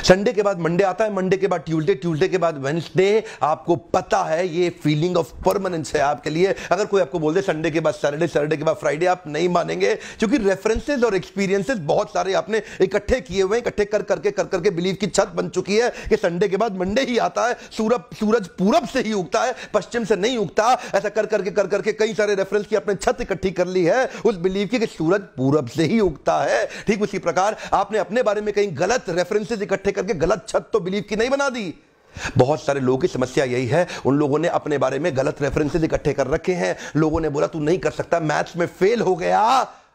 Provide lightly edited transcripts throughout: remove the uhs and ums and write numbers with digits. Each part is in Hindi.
संडे के बाद मंडे आता है, मंडे के बाद ट्यूसडे, ट्यूसडे के बाद वेडनेसडे। आपको पता है ये फीलिंग ऑफ परमानेंस है आपके लिए। अगर कोई आपको बोल दे संडे के बाद सैटरडे, सैटरडे के बाद फ्राइडे, आप नहीं मानेंगे, क्योंकि रेफरेंसेस और एक्सपीरियंसेस बहुत सारे आपने इकट्ठे किए हुए हैं। इकट्ठे कर करके बिलीव की छत बन चुकी है कि संडे के बाद मंडे ही आता है। सूरज पूरब से ही उगता है, पश्चिम से नहीं उगता। ऐसा कर करके कई सारे रेफरेंस की आपने छत इकट्ठी कर ली है उस बिलीव की कि सूरज पूरब से ही उगता है। ठीक उसी प्रकार आपने अपने बारे में कई गलत रेफरेंसेस इकट्ठे करके गलत छत तो बिलीव की नहीं बना दी। बहुत सारे लोगों की समस्या यही है, उन लोगों ने अपने बारे में गलत रेफरेंसेस इकट्ठे कर रखे हैं। लोगों ने बोला तू नहीं कर सकता, मैथ्स में फेल हो गया,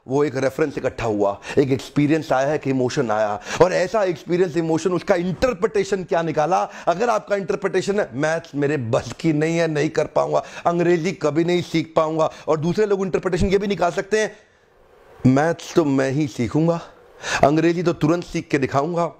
वो एक रेफरेंस इकट्ठा हुआ, एक एक्सपीरियंस आया है कि इमोशन आया, और ऐसा एक्सपीरियंस इमोशन उसका इंटरप्रिटेशन क्या निकाला। अगर आपका इंटरप्रिटेशन है मैथ्स मेरे बस की नहीं है, नहीं कर पाऊंगा, अंग्रेजी कभी नहीं सीख पाऊंगा, और दूसरे लोग इंटरप्रिटेशन ये भी निकाल सकते हैं मैथ्स तो मैं ही सीखूंगा, अंग्रेजी तो तुरंत सीख के दिखाऊंगा।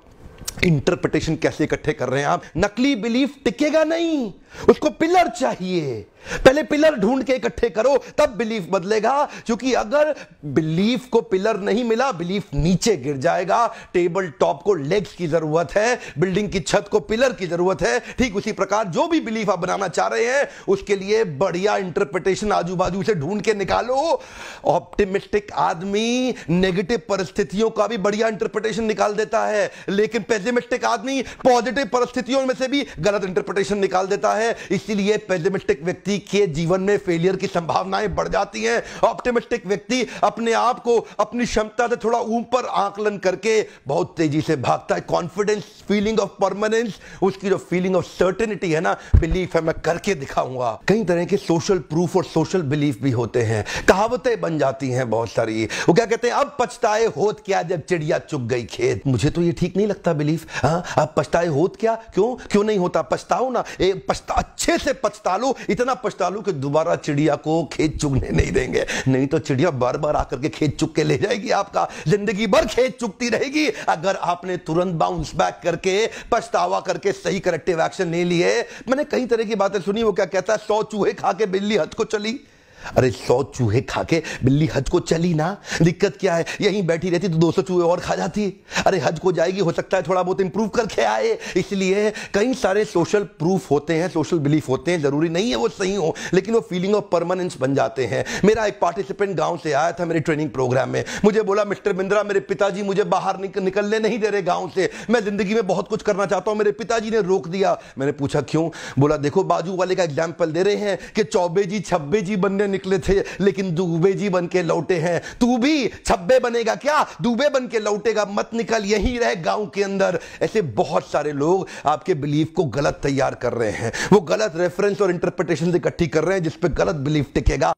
इंटरप्रिटेशन कैसे इकट्ठे कर रहे हैं आप? नकली बिलीफ टिकेगा नहीं, उसको पिलर चाहिए। पहले पिलर ढूंढ के इकट्ठे करो, तब बिलीफ बदलेगा। क्योंकि अगर बिलीफ को पिलर नहीं मिला, बिलीफ नीचे गिर जाएगा। टेबल टॉप को लेग्स की जरूरत है, बिल्डिंग की छत को पिलर की जरूरत है। ठीक उसी प्रकार जो भी बिलीफ आप बनाना चाह रहे हैं उसके लिए बढ़िया इंटरप्रिटेशन आजू बाजू से ढूंढ के निकालो। ऑप्टिमिस्टिक आदमी नेगेटिव परिस्थितियों का भी बढ़िया इंटरप्रिटेशन निकाल देता है, लेकिन पेसिमिस्टिक आदमी पॉजिटिव परिस्थितियों में से भी गलत इंटरप्रिटेशन निकाल देता है। इसीलिए पेसिमिस्टिक व्यक्ति के जीवन में फेलियर की संभावनाएं बढ़ जाती हैं। ऑप्टिमिस्टिक व्यक्ति अपने आप को अपनी क्षमता से थोड़ा ऊपर आकलन करके बहुत तेजी से भागता है। कॉन्फिडेंस, फीलिंग ऑफ परमानेंस, उसकी जो फीलिंग ऑफ सर्टेनिटी है ना, बिलीफ है मैं करके दिखाऊंगा। कई तरह के सोशल प्रूफ और सोशल बिलीफ भी होते हैं, कहावतें बन जाती हैं बहुत सारी। वो क्या कहते हैं, अब पछताए होत क्या जब चिड़िया चुग गई खेत। मुझे तो ये ठीक नहीं लगता बिलीफ। हाँ, अब पछताए होत क्या, क्यों नहीं होता? पछताओ ना, अच्छे से पछता लो, इतना पछता लो कि दोबारा चिड़िया को खेत चुगने नहीं देंगे। नहीं तो चिड़िया बार बार आकर के खेत चुग के ले जाएगी, आपका जिंदगी भर खेत चुगती रहेगी। अगर आपने तुरंत बाउंस बैक करके पछतावा करके सही करेक्टिव एक्शन ले लिए। मैंने कई तरह की बातें सुनी। वो क्या कहता है, 100 चूहे खा के बिल्ली हज को चली। अरे 100 चूहे खा के बिल्ली हज को चली ना, दिक्कत क्या है? यहीं बैठी रहती तो 200 चूहे और खा जाती। अरे हज को जाएगी, हो सकता है थोड़ा बहुत इंप्रूव करके आए। इसलिए कई सारे सोशल प्रूफ होते हैं, सोशल बिलीफ होते हैं, जरूरी नहीं है वो सही हो, लेकिन वो फीलिंग ऑफ परमानेंस बन जाते हैं। मेरा एक पार्टिसिपेंट गांव से आया था मेरे ट्रेनिंग प्रोग्राम में। मुझे बोला, मिस्टर बिंद्रा, मेरे पिताजी मुझे बाहर निकलने नहीं दे रहे गांव से, मैं जिंदगी में बहुत कुछ करना चाहता हूं, मेरे पिताजी ने रोक दिया। मैंने पूछा क्यों? बोला, देखो बाजू वाले का एग्जाम्पल दे रहे हैं कि चौबे जी छब्बे जी बनने निकले थे लेकिन दुबे जी बन के लौटे हैं। तू भी छब्बे बनेगा क्या? दुबे बन के लौटेगा, मत निकल, यहीं रह गांव के अंदर। ऐसे बहुत सारे लोग आपके बिलीफ को गलत तैयार कर रहे हैं। वो गलत रेफरेंस और इंटरप्रिटेशन इकट्ठी कर रहे हैं जिस पे गलत बिलीफ टिकेगा।